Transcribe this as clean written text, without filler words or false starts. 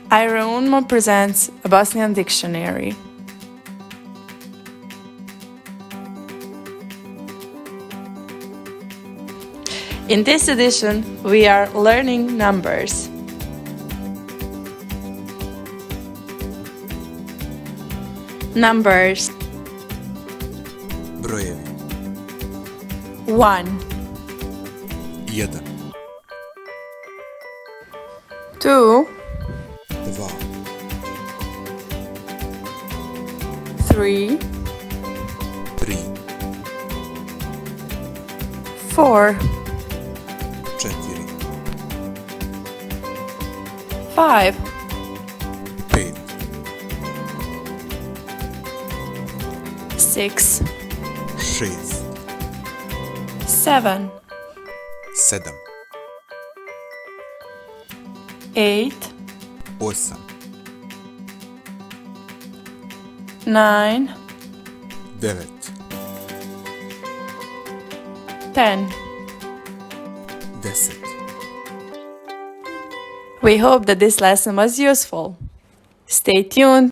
Irunmo presents a Bosnian Dictionary. In this edition, we are learning numbers. Numbers. Brojevi. 1, 1, 2, 2, 3, 3, 4, 4, 5, 5, 6, 6, 7, 7, 8, 8, 9, 9, 10. 10. We hope that this lesson was useful. Stay tuned.